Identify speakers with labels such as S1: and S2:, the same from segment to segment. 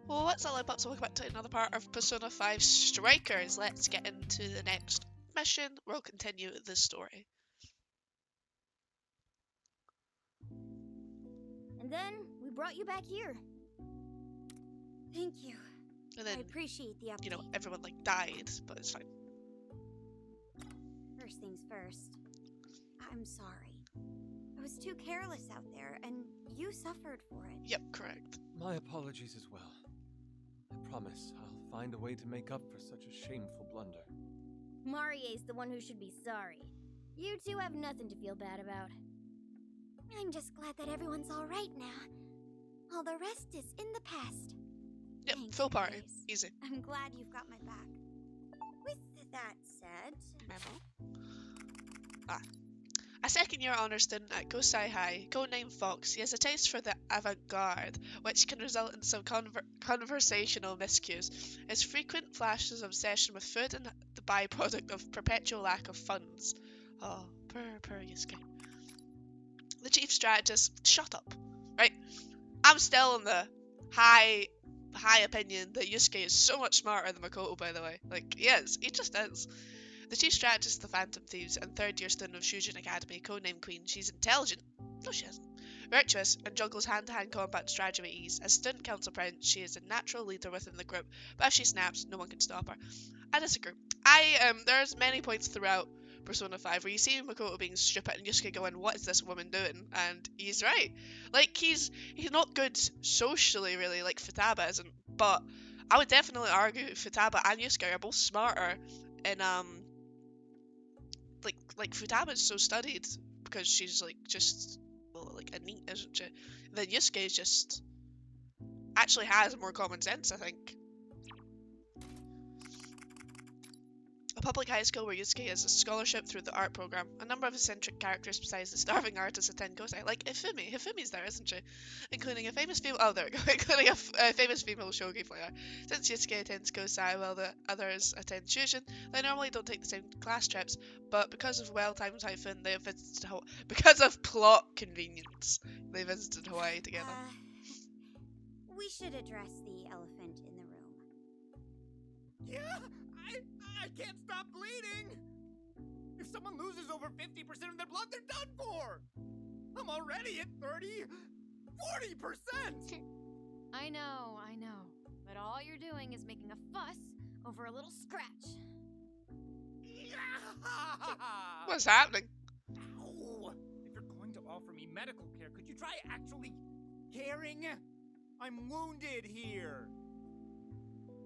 S1: Well, what's all about? So welcome back to another part of Persona 5 Strikers. Let's get into the next mission. We'll continue the story.
S2: And then we brought you back here. Thank you.
S1: And then,
S2: I appreciate the update.
S1: everyone died, but it's fine.
S2: First things first. I'm sorry. I was too careless out there, and you suffered for it.
S1: Yep, correct.
S3: My apologies as well. I promise I'll find a way to make up for such a shameful blunder.
S2: Marie's the one who should be sorry. You two have nothing to feel bad about. I'm just glad that everyone's all right now. All the rest is in the past.
S1: Yep,
S2: Thanks,
S1: full party.
S2: guys.
S1: Easy.
S2: I'm glad you've got my back. With that said...
S1: Memo. A second-year honour student at Gosai High, codenamed Fox, he has a taste for the avant-garde, which can result in some conversational miscues. His frequent flashes of obsession with food and the byproduct of perpetual lack of funds. Oh, poor Yusuke. The chief strategist, shut up, right? I'm still in the high opinion that Yusuke is so much smarter than Makoto, by the way. He is. He just is. The chief strategist of the Phantom Thieves and third-year student of Shujin Academy, codenamed Queen, she's intelligent. No, she isn't. Virtuous and juggles hand-to-hand combat strategy with ease. As student council president, she is a natural leader within the group, but if she snaps, no one can stop her. I disagree. There's many points throughout Persona 5 where you see Makoto being stupid and Yusuke going, what is this woman doing? And he's right. He's not good socially, really, like Futaba isn't, but I would definitely argue Futaba and Yusuke are both smarter in, Futaba's so studied because she's a NEET, isn't she? Then Yusuke just actually has more common sense, I think. A public high school where Yusuke has a scholarship through the art program. A number of eccentric characters besides the starving artist attend Gosai, like Ifumi. Ifumi's there, isn't she? Including a famous female. Oh, there we go. Including a famous female shogi player. Since Yusuke attends Gosai while the others attend Shujin, they normally don't take the same class trips, but because of well-timed typhoon, they have visited because of plot convenience, they visited Hawaii together.
S2: We should address the elephant in the room.
S4: Yeah, I can't stop bleeding! If someone loses over 50% of their blood, they're done for! I'm already at 30, 40%!
S5: I know. But all you're doing is making a fuss over a little scratch.
S1: What's happening?
S4: Ow! If you're going to offer me medical care, could you try actually caring? I'm wounded here!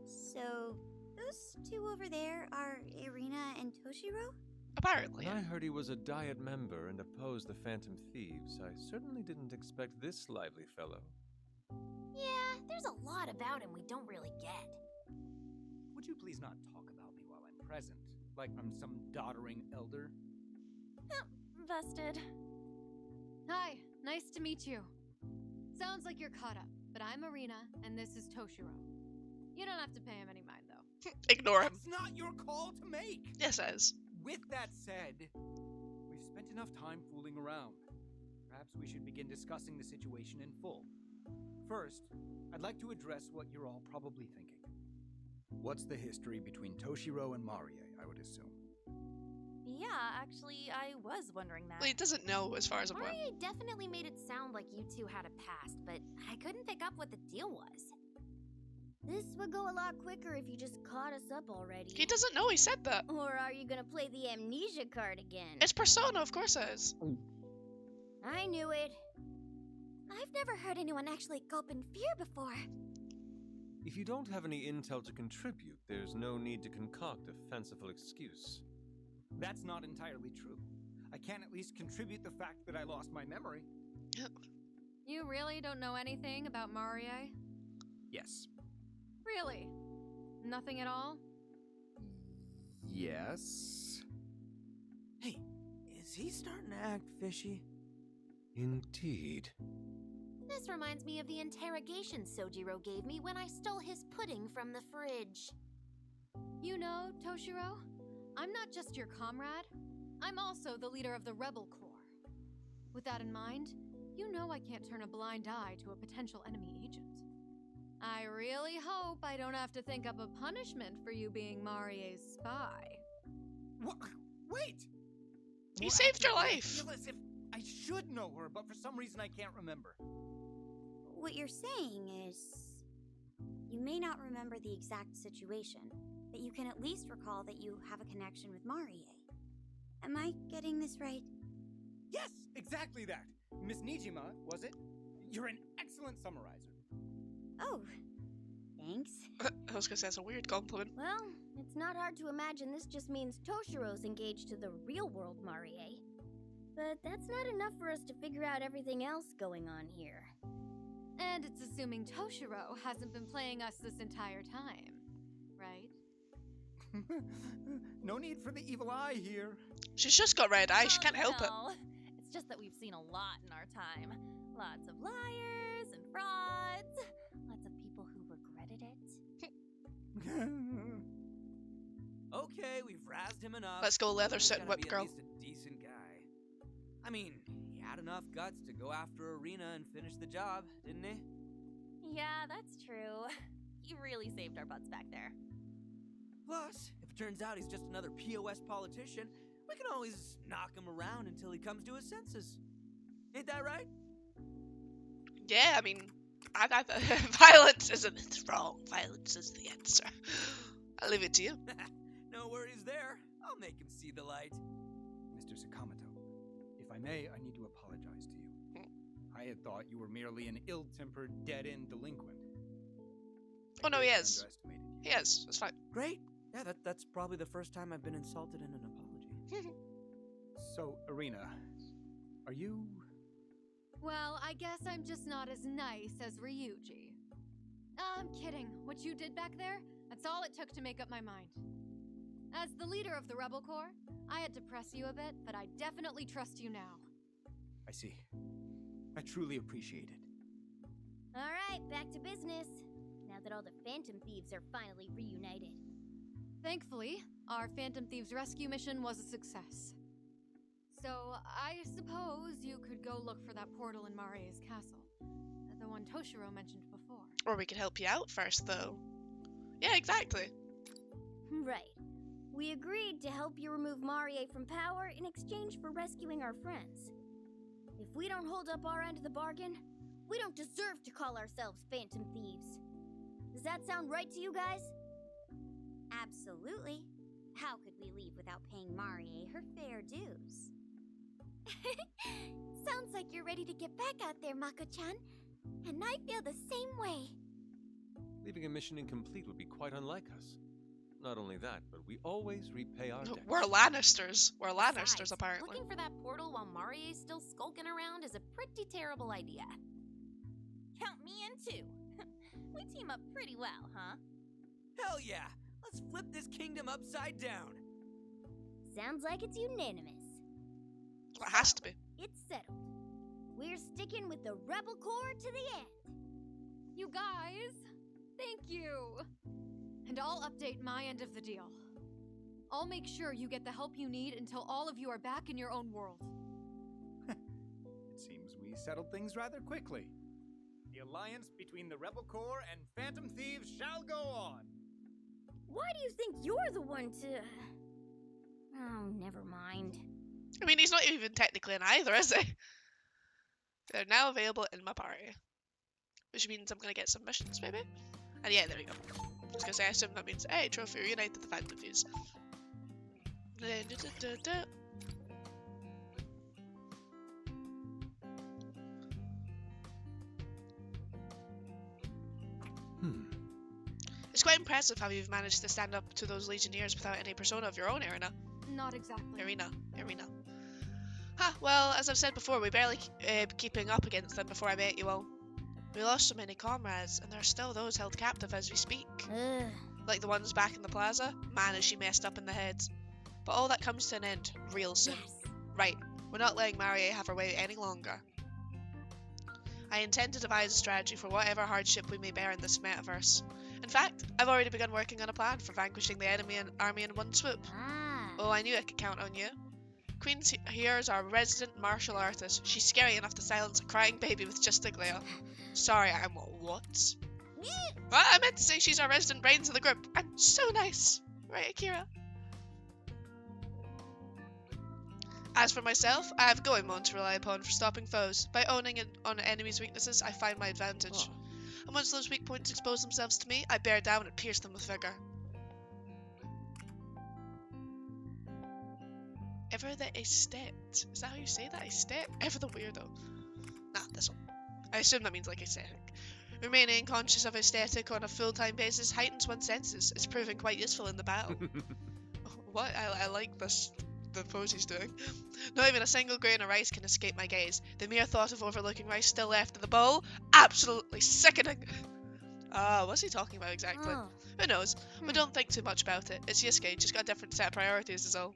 S2: So, those two over there are Irina and Toshiro?
S1: Apparently.
S3: When I heard he was a Diet member and opposed the Phantom Thieves, I certainly didn't expect this lively fellow.
S2: Yeah, there's a lot about him we don't really get.
S4: Would you please not talk about me while I'm present? Like I'm some doddering elder?
S5: Busted. Hi, nice to meet you. Sounds like you're caught up, but I'm Irina, and this is Toshiro. You don't have to pay him any mind, though.
S1: Ignore him.
S4: That's not your call to make!
S1: Yes, it is.
S4: With that said, we've spent enough time fooling around. Perhaps we should begin discussing the situation in full. First, I'd like to address what you're all probably thinking. What's the history between Toshiro and Marie, I would assume?
S5: Yeah, actually, I was wondering that.
S1: Well, he doesn't know as far as I'm aware.
S2: Marie definitely made it sound like you two had a past, but I couldn't pick up what the deal was. This would go a lot quicker if you just caught us up already.
S1: He doesn't know he said that.
S2: Or are you gonna play the amnesia card again?
S1: It's Persona, of course it is.
S2: I knew it. I've never heard anyone actually gulp in fear before.
S3: If you don't have any intel to contribute, there's no need to concoct a fanciful excuse.
S4: That's not entirely true. I can at least contribute the fact that I lost my memory.
S5: You really don't know anything about Marie?
S4: Yes.
S5: Really? Nothing at all?
S4: Yes. Hey, is he starting to act fishy?
S3: Indeed.
S2: This reminds me of the interrogation Sojiro gave me when I stole his pudding from the fridge.
S5: You know, Toshiro, I'm not just your comrade. I'm also the leader of the Rebel Corps. With that in mind, you know I can't turn a blind eye to a potential enemy agent. I really hope I don't have to think up a punishment for you being Marie's spy.
S4: What? Wait!
S1: He
S4: More
S1: saved your
S4: accurately, I
S1: life.
S4: feel as if I should know her, but for some reason I can't remember.
S2: What you're saying is, you may not remember the exact situation, but you can at least recall that you have a connection with Marie. Am I getting this right?
S4: Yes, exactly that. Miss Nijima, was it? You're an excellent summarizer.
S2: Oh, thanks.
S1: I was gonna say that's a weird compliment.
S2: Well, it's not hard to imagine this just means Toshiro's engaged to the real-world Marie. But that's not enough for us to figure out everything else going on here.
S5: And it's assuming Toshiro hasn't been playing us this entire time, right?
S4: No need for the evil eye here.
S1: She's just got red eyes. She can't help it.
S6: No. It's just that we've seen a lot in our time. Lots of liars and frauds. Lots of people who regretted it.
S7: Okay, we've razzed him enough.
S1: Let's go leather
S7: He's
S1: sit and
S7: gotta
S1: whip
S7: be
S1: girl.
S7: At least a decent guy. I mean, he had enough guts to go after Arena and finish the job, didn't he?
S6: Yeah, that's true. He really saved our butts back there.
S7: Plus, if it turns out he's just another POS politician, we can always knock him around until he comes to his senses. Ain't that right?
S1: Yeah, I mean, violence isn't wrong. Violence is the answer. I'll leave it to you.
S7: No worries there. I'll make him see the light.
S4: Mr. Sakamoto, if I may, I need to apologize to you. I had thought you were merely an ill-tempered, dead-end delinquent.
S1: Oh, no, he
S4: greatly
S1: is.
S4: underestimated you.
S1: He is. It's fine.
S7: Great. Yeah, that's probably the first time I've been insulted in an apology.
S4: So, Arena, are you...
S5: Well, I guess I'm just not as nice as Ryuji. I'm kidding. What you did back there, that's all it took to make up my mind. As the leader of the Rebel Corps, I had to press you a bit, but I definitely trust you now.
S4: I see. I truly appreciate it.
S2: Alright, back to business. Now that all the Phantom Thieves are finally reunited.
S5: Thankfully, our Phantom Thieves rescue mission was a success. So, I suppose you could go look for that portal in Marie's castle. The one Toshiro mentioned before.
S1: Or we could help you out first, though. Yeah, exactly.
S2: Right. We agreed to help you remove Marie from power in exchange for rescuing our friends. If we don't hold up our end of the bargain, we don't deserve to call ourselves Phantom Thieves. Does that sound right to you guys? Absolutely. How could we leave without paying Marie her fair dues? Sounds like you're ready to get back out there, Mako-chan. And I feel the same way.
S3: Leaving a mission incomplete would be quite unlike us. Not only that, but we always repay our debts.
S1: We're Lannisters. We're Lannisters,
S6: Besides,
S1: apparently.
S6: looking for that portal while Marie's still skulking around is a pretty terrible idea. Count me in too. We team up pretty well, huh?
S7: Hell yeah! Let's flip this kingdom upside down.
S2: Sounds like it's unanimous.
S1: Well, it has to be.
S2: It's settled. We're sticking with the Rebel Corps to the end.
S5: You guys, thank you. And I'll update my end of the deal. I'll make sure you get the help you need until all of you are back in your own world.
S4: It seems we settled things rather quickly. The alliance between the Rebel Corps and Phantom Thieves shall go on.
S2: Why do you think you're the one to... Oh, never mind.
S1: I mean, he's not even technically in either, is he? They're now available in my party. Which means I'm going to get some missions, maybe? And yeah, there we go. I was going to say, I assume that means, hey, trophy reunited the Phantom Thieves. It's quite impressive how you've managed to stand up to those Legionnaires without any persona of your own, Irina.
S5: Not exactly.
S1: Irina. Ha, well, as I've said before, we barely keeping up against them before I met you all. We lost so many comrades, and there are still those held captive as we speak.
S2: Ugh.
S1: Like the ones back in the plaza. Man, is she messed up in the head. But all that comes to an end real soon.
S2: Yes.
S1: Right, we're not letting Marie have her way any longer. I intend to devise a strategy for whatever hardship we may bear in this metaverse. In fact, I've already begun working on a plan for vanquishing the enemy and army in one swoop.
S2: Ah.
S1: Oh, I knew I could count on you. Queen here is our resident martial artist. She's scary enough to silence a crying baby with just a glare. Sorry, I'm what? Well, I meant to say she's our resident brains of the group. I'm so nice. Right, Akira? As for myself, I have Goemon to rely upon for stopping foes. By owning on enemies' weaknesses, I find my advantage.
S3: Oh.
S1: And once those weak points expose themselves to me, I bear down and pierce them with vigor. Ever the aesthete. Is that how you say that? Aesthete? Ever the weirdo. Nah, this one. I assume that means like aesthetic. Remaining conscious of aesthetic on a full-time basis heightens one's senses. It's proving quite useful in the battle. What? I like this. The pose he's doing. Not even a single grain of rice can escape my gaze. The mere thought of overlooking rice still left in the bowl? Absolutely sickening! What's he talking about exactly?
S2: Oh.
S1: Who knows? But don't think too much about it. It's Yusuke, just got a different set of priorities is all.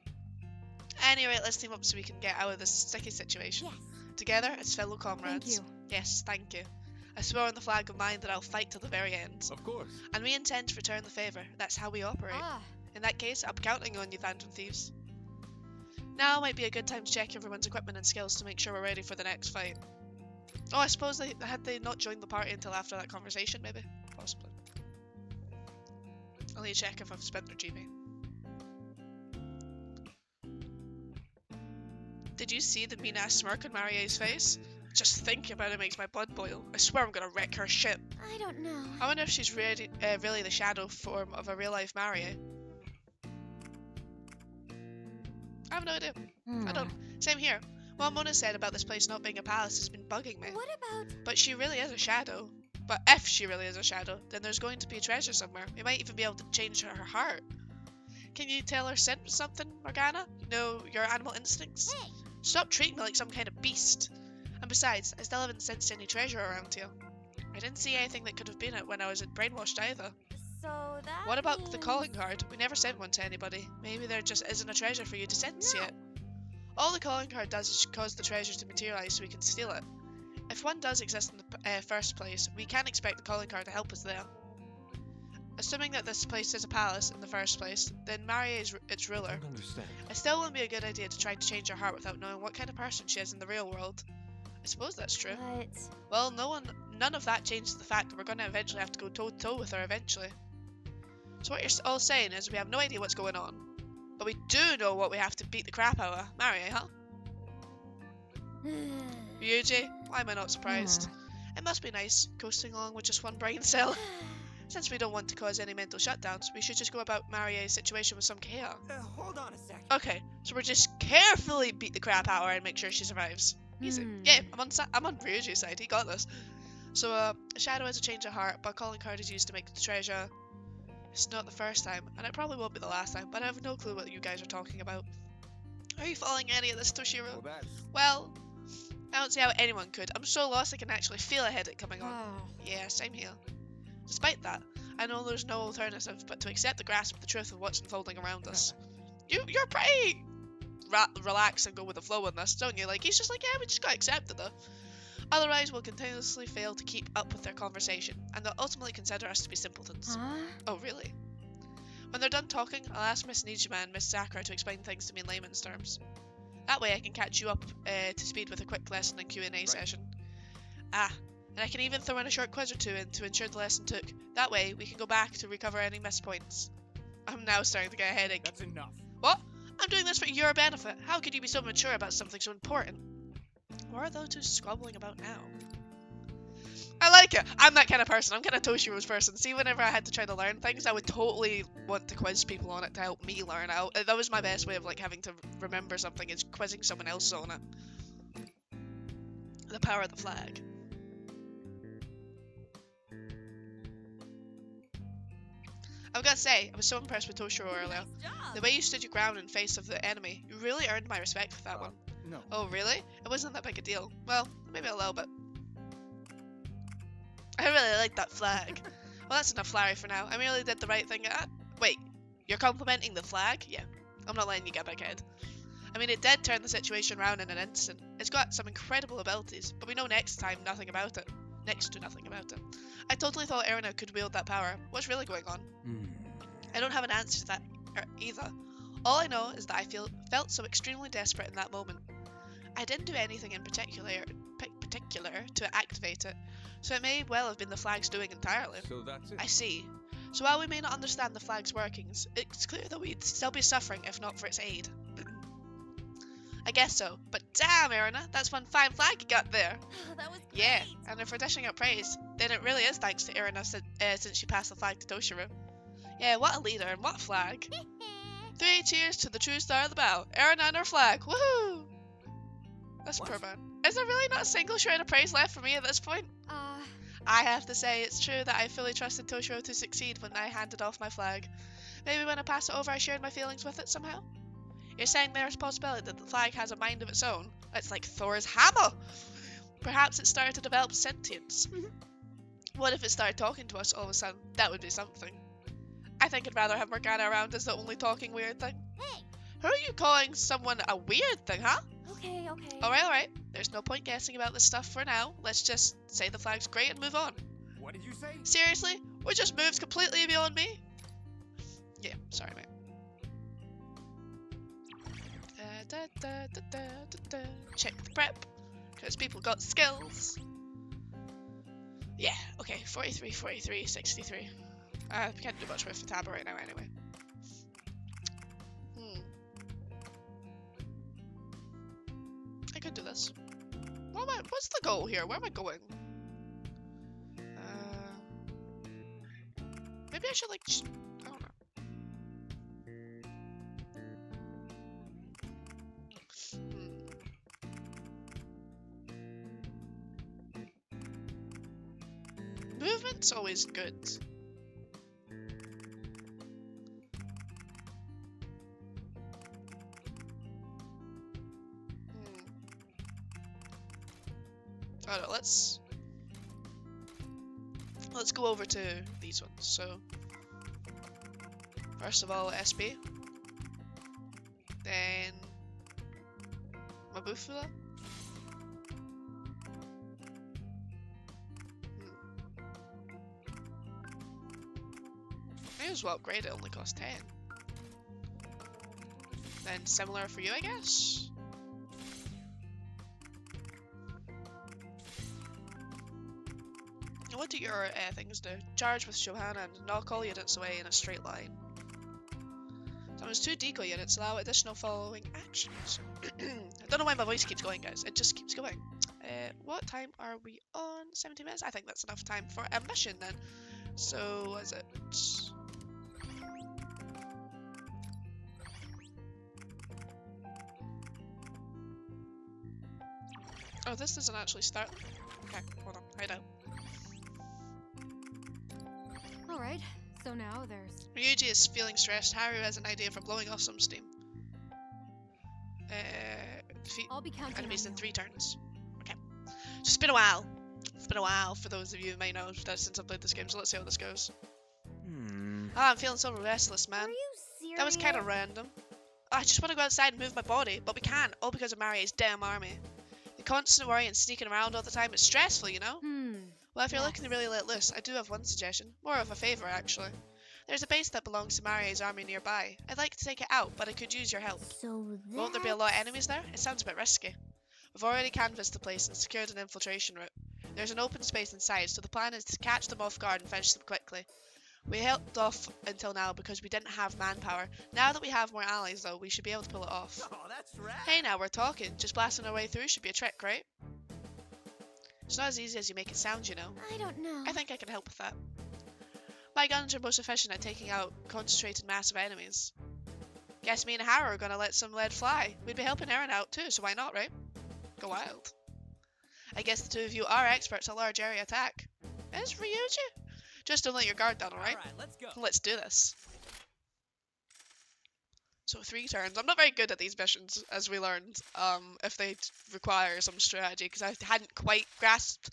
S1: Anyway, let's team up so we can get out of this sticky situation.
S2: Yes.
S1: Together as fellow comrades.
S5: Thank you.
S1: Yes, thank you. I swear on the flag of mine that I'll fight till the very end.
S3: Of course.
S1: And we intend to return the favour. That's how we operate.
S5: Ah,
S1: In that case, I'm counting on you, Phantom Thieves. Now might be a good time to check everyone's equipment and skills to make sure we're ready for the next fight. Oh, I suppose they not joined the party until after that conversation, maybe? Possibly. I'll need to check if I've spent their GB. Did you see the mean ass smirk on Marie's face? Just thinking about it makes my blood boil. I swear I'm gonna wreck her ship.
S2: I don't know.
S1: I wonder if she's really the shadow form of a real life Marie. I have no idea. I don't. Same here. What Mona said about this place not being a palace has been bugging me.
S2: What about...
S1: But she really is a shadow. But if she really is a shadow, then there's going to be a treasure somewhere. We might even be able to change her heart. Can you tell her something, Morgana? You know, your animal instincts?
S2: Hey!
S1: Stop treating me like some kind of beast. And besides, I still haven't sensed any treasure around here. I didn't see anything that could have been it when I was brainwashed either.
S2: So that
S1: What about the
S2: means-
S1: calling card? We never sent one to anybody. Maybe there just isn't a treasure for you to sense
S2: No.
S1: yet. All the calling card does is cause the treasure to materialize so we can steal it. If one does exist in the first place, we can expect the calling card to help us there. Assuming that this place is a palace in the first place, then Marie is its
S3: I
S1: ruler.
S3: don't understand.
S1: It still wouldn't be a good idea to try to change her heart without knowing what kind of person she is in the real world. I suppose that's true.
S2: But...
S1: Well, none of that changes the fact that we're going to eventually have to go toe-to-toe with her eventually. So what you're all saying is we have no idea what's going on. But we do know what we have to beat the crap out of. Marie, huh? Ryuji, why am I not surprised? It must be nice, coasting along with just one brain cell. Since we don't want to cause any mental shutdowns, we should just go about Marie's situation with some care.
S7: Hold on a sec.
S1: Okay, so we're just carefully beat the crap out of her and make sure she survives. Easy. Yeah, I'm on Ryuji's side. He got this. So, a shadow has a change of heart, but a calling card is used to make the treasure. It's not the first time, and it probably won't be the last time, but I have no clue what you guys are talking about. Are you following any of this, Toshiro?
S4: Well, that's...
S1: Well, I don't see how anyone could. I'm so lost I can actually feel a headache coming on.
S5: ah.
S1: Yeah, same here. Despite that, I know there's no alternative but to accept the grasp of the truth of what's unfolding around us. You're pretty relaxed and go with the flow on this, don't you? Like, he's just like, yeah, we just gotta accept it though. Otherwise, we'll continuously fail to keep up with their conversation, and they'll ultimately consider us to be simpletons.
S2: Huh?
S1: Oh, really? When they're done talking, I'll ask Miss Nijima and Miss Sakura to explain things to me in layman's terms. That way I can catch you up to speed with a quick lesson and Q&A session. Ah, and I can even throw in a short quiz or two in to ensure the lesson took. That way, we can go back to recover any missed points. I'm now starting to get a headache.
S4: That's enough.
S1: What? I'm doing this for your benefit. How could you be so mature about something so important? What are those two squabbling about now? I like it. I'm that kind of person. I'm kind of Toshiro's person. See, whenever I had to try to learn things, I would totally want to quiz people on it to help me learn out. That was my best way of like having to remember something, is quizzing someone else on it. The power of the flag. I've got to say, I was so impressed with Toshiro earlier.
S6: Nice job.
S1: The way you stood your ground in face of the enemy, you really earned my respect with that one.
S4: No.
S1: Oh, really? It wasn't that big a deal. Well, maybe a little bit. I really like that flag. Well, that's enough Larry for now. I merely did the right thing. Wait, you're complimenting the flag? Yeah, I'm not letting you get back ahead. I mean, it did turn the situation around in an instant. It's got some incredible abilities, but we know next to nothing about it. I totally thought Erina could wield that power. What's really going on? I don't have an answer to that either. All I know is that I felt so extremely desperate in that moment. I didn't do anything in particular particular to activate it, so it may well have been the flag's doing entirely.
S3: So that's it.
S1: I see. So while we may not understand the flag's workings, it's clear that we'd still be suffering if not for its aid. I guess so, but damn, Erina, that's one fine flag you got there.
S6: That was great.
S1: Yeah, and if we're dishing out praise, then it really is thanks to Erina since she passed the flag to Toshiro. Yeah, what a leader and what a flag. 3 cheers to the true star of the bow, Erina and her flag. Woohoo! That's
S7: What?
S1: poor man. Is there really not a single shred of praise left for me at this point? I have to say, it's true that I fully trusted Toshiro to succeed when I handed off my flag. Maybe when I passed it over, I shared my feelings with it somehow? You're saying there's a possibility that the flag has a mind of its own? It's like Thor's hammer! Perhaps it started to develop sentience. What if it started talking to us all of a sudden? That would be something. I think I'd rather have Morgana around as the only talking weird thing.
S2: Hey!
S1: Who are you calling someone a weird thing, huh?
S2: Okay.
S1: Alright. There's no point guessing about this stuff for now. Let's just say the flag's great and move on.
S4: What did you say?
S1: Seriously? Which just moves completely beyond me? Yeah, sorry, mate. Check the prep, because people got skills. Yeah, okay, 43, 43, 63. We can't do much with the tab right now anyway. I could do this. What's the goal here? Where am I going? Maybe I should like, I don't know. Movement's always good. Oh no, let's go over to these ones. So first of all, SB, then Mabufula. May as well upgrade it, only costs 10. Then similar for you, I guess? What do your things do? Charge with Johanna and knock all units away in a straight line. Summons 2 decoy units, allow additional following actions. I don't know why my voice keeps going, guys. It just keeps going. What time are we on? 17 minutes? I think that's enough time for a mission then. So, what is it? Oh, this doesn't actually start. Okay, hold on. Hide out.
S5: Alright, so now there's...
S1: Ryuji is feeling stressed. Haru has an idea for blowing off some steam. Defeat
S5: I'll be counting
S1: enemies
S5: on
S1: in
S5: you.
S1: 3 turns. Okay. So it's been a while. It's been a while for those of you who may know that since I've played this game, so let's see how this goes. I'm feeling so restless, man.
S2: Are you serious?
S1: That was kind of random. I just want to go outside and move my body, but we can't, all because of Marie's damn army. The constant worry and sneaking around all the time is stressful, you know? Well, if you're looking to really let loose, I do have one suggestion. More of a favour, actually. There's a base that belongs to Marie's army nearby. I'd like to take it out, but I could use your help.
S2: So
S1: Won't there be a lot of enemies there? It sounds a bit risky. We've already canvassed the place and secured an infiltration route. There's an open space inside, so the plan is to catch them off guard and finish them quickly. We held off until now because we didn't have manpower. Now that we have more allies, though, we should be able to pull it off.
S7: Oh, that's rad.
S1: Hey, now we're talking. Just blasting our way through should be a trick, right? It's not as easy as you make it sound, you know.
S2: I don't know.
S1: I think I can help with that. My guns are most efficient at taking out concentrated massive enemies. Guess me and Haru are gonna let some lead fly. We'd be helping Eren out too, so why not, right? Go wild. I guess the two of you are experts at large area attack. Is Ryuji? Just don't let your guard down, alright?
S7: Alright, let's go.
S1: Let's do this. So 3 turns. I'm not very good at these missions, as we learned, if they require some strategy, because I hadn't quite grasped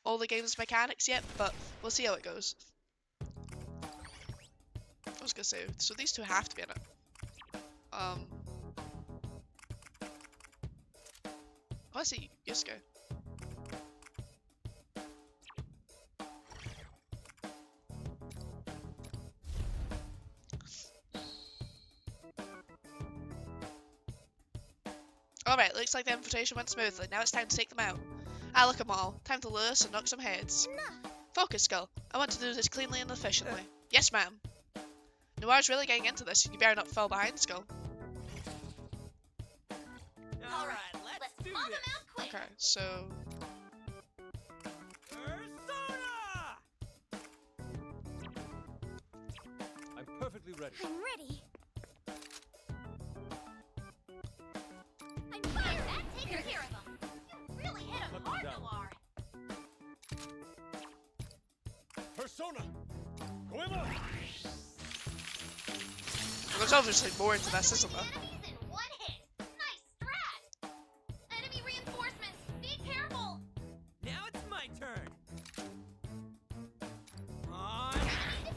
S1: all the game's mechanics yet, but we'll see how it goes. I was gonna say, so these two have to be in it. Let's see, Yusuke. Alright, looks like the infiltration went smoothly. Now it's time to take them out. I look 'em all. Time to lose and knock some heads.
S2: Enough!
S1: Focus, Skull. I want to do this cleanly and efficiently. Yes, ma'am. Noir's really getting into this. You better not fall behind, Skull.
S7: All right, let's do
S6: Mom
S7: this.
S6: him out quick.
S1: Okay, so...
S7: Persona!
S3: I'm perfectly ready.
S2: I'm ready.
S6: I'm fine. That takes care of him. You really hit him
S3: Cut him
S6: hard,
S3: down.
S6: Noir.
S3: Persona! Goemon!
S1: Well, there's obviously more to this, isn't there?
S6: Enemies in one hit. Nice strat. Enemy reinforcements. Be careful.
S7: Now it's my turn. On.
S6: Enemy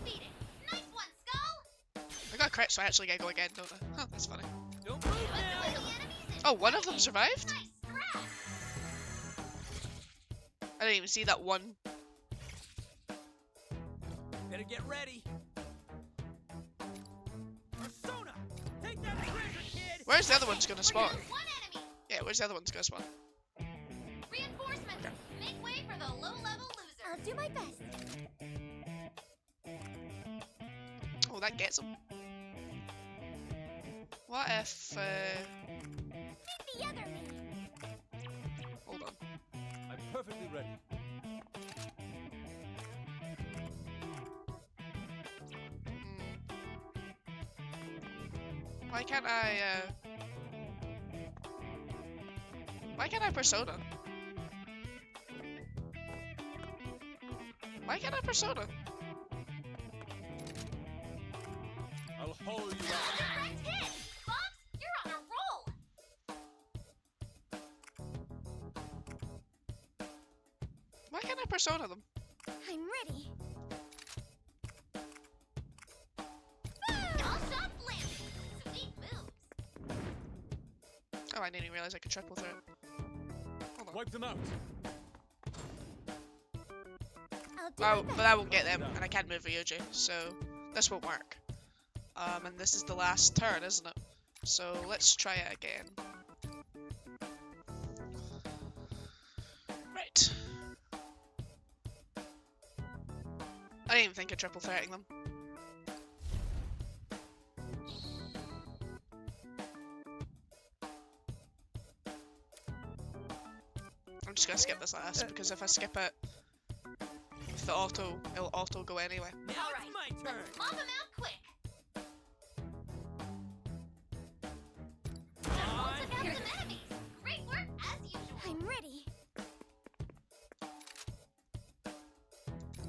S6: defeated. Nice one, Skull.
S1: I got a crit, so I actually get to go again, don't I? Huh, that's funny.
S7: Don't move
S6: Put
S7: now.
S6: away the enemies in
S1: Oh, one of
S6: hit.
S1: them survived?
S6: Nice strat.
S1: I didn't even see that one.
S7: Better get ready. Persona! Take that treasure, kid!
S1: Where's the other one's gonna spawn?
S6: We're down one enemy.
S1: Yeah, where's the other one's gonna spawn?
S6: Reinforcements. Make way for the low-level loser.
S2: I'll do my best.
S1: Oh, that gets him. What if,
S2: Meet the other me.
S1: hold on.
S3: I'm perfectly ready.
S1: Why can't I, why can't I Persona? Why can't I Persona?
S3: I'll hollow you out.
S6: Direct hit. Fox, you're on a roll.
S1: Why can't I Persona them?
S2: I'm ready.
S6: All shots landed. Sweet moves.
S1: Oh, I didn't even realize I could triple threat. Hold on.
S3: Wipe them out.
S2: I'll do
S1: Well,
S2: my
S1: but
S2: best.
S1: I won't get them, and I can't move Ryuji, so this won't work. And this is the last turn, isn't it? So let's try it again. Right. I didn't even think of triple threating them. I'm just gonna skip this last, because if I skip it, with the auto, it'll auto go anyway.
S7: Now
S6: All
S7: it's
S6: right.
S7: my turn.
S6: Mop him out quick.
S7: On.
S6: Took out some enemies. Great work as usual.
S2: I'm ready.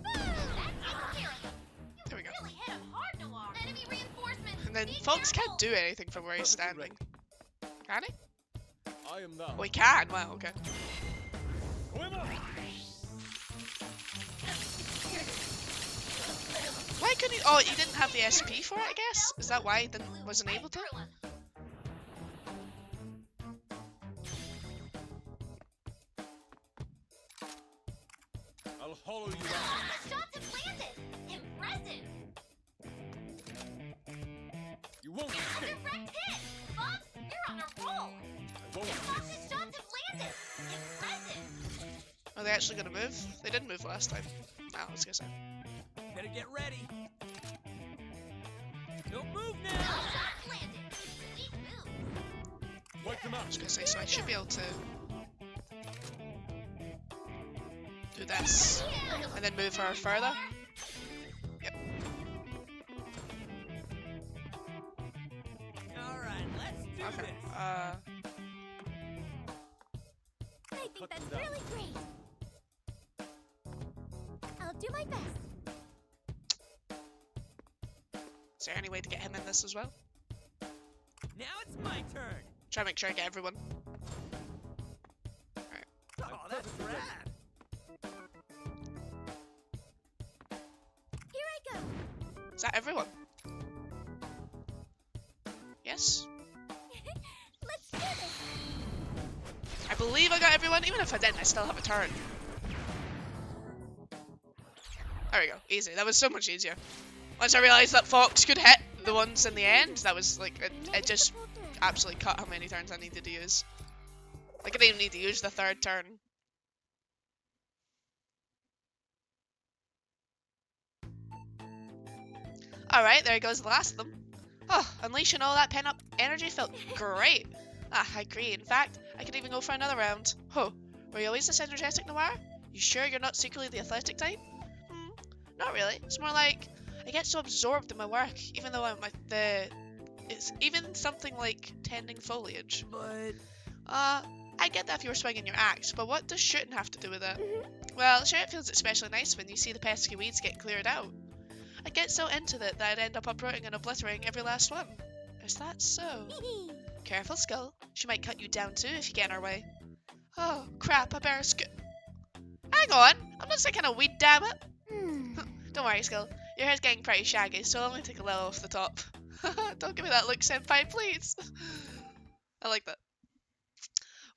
S6: That takes care of him.
S1: There we go.
S6: Really hit him hard, Noir. Enemy reinforcements.
S1: And then
S6: Be
S1: Fox
S6: careful.
S1: can't do anything from where he's
S3: Perfectly
S1: standing. Can he?
S3: I am thou.
S1: Oh, he can. Wow, okay.
S3: Goemon!
S1: Why couldn't he? Oh, he didn't have the SP for it, I guess? Is that why he wasn't able to?
S6: Through him.
S3: I'll hollow you out.
S6: The shots have landed. Impressive.
S3: You won't escape.
S6: Direct hit. Fox, you're on a roll.
S3: I won't
S6: Fox's
S3: miss.
S6: shots have landed. Impressive.
S1: Are they actually gonna move? They didn't move last time. No, I was gonna say.
S7: Better get ready. Don't move
S6: All
S7: now.
S6: shots landed. Sweet moves.
S3: Wipe them
S1: I was
S3: out.
S1: gonna say, so I should be able to do this and then move her further. Yep.
S7: All right, let's do
S1: Okay.
S7: this.
S2: I think
S3: Cut
S2: that's
S3: them down.
S2: really great. I'll do my best.
S1: Is there any way to get him in this as well?
S7: Now it's my turn.
S1: Try to make sure I get everyone.
S7: Oh, that's
S3: perfectly ready.
S7: rad.
S2: Here I go.
S1: Is that everyone? Yes?
S2: Let's do this.
S1: I believe I got everyone. Even if I didn't, I still have a turn. There we go. Easy. That was so much easier. Once I realised that Fox could hit the ones in the end, that was like, it just
S2: Negligible threat.
S1: absolutely cut how many turns I needed to use. Like, I didn't even need to use the third turn. Alright, there goes the last of them. Oh, unleashing all that pent-up energy felt great. Ah, I agree. In fact, I could even go for another round. Oh, were you always this energetic, Noir? You sure you're not secretly the athletic type? Not really. It's more like I get so absorbed in my work, even though it's even something like tending foliage.
S7: But
S1: I get that if you were swinging your axe, but what does shooting have to do with it? Well, sure, it feels especially nice when you see the pesky weeds get cleared out. I get so into it that I'd end up uprooting and obliterating every last one. Is that so? Careful, Skull. She might cut you down too if you get in her way. Oh, crap, I better Hang on! I'm not that kind of weed, damn it! Don't worry, Skull. Your hair's getting pretty shaggy, so I'll only take a little off the top. Don't give me that look, senpai, please! I like that.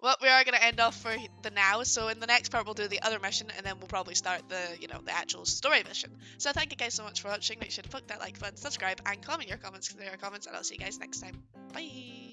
S1: Well, we are going to end off for the now, so in the next part we'll do the other mission, and then we'll probably start the actual story mission. So thank you guys so much for watching. Make sure to click that like button, subscribe, and comment your comments, because there are comments, and I'll see you guys next time. Bye!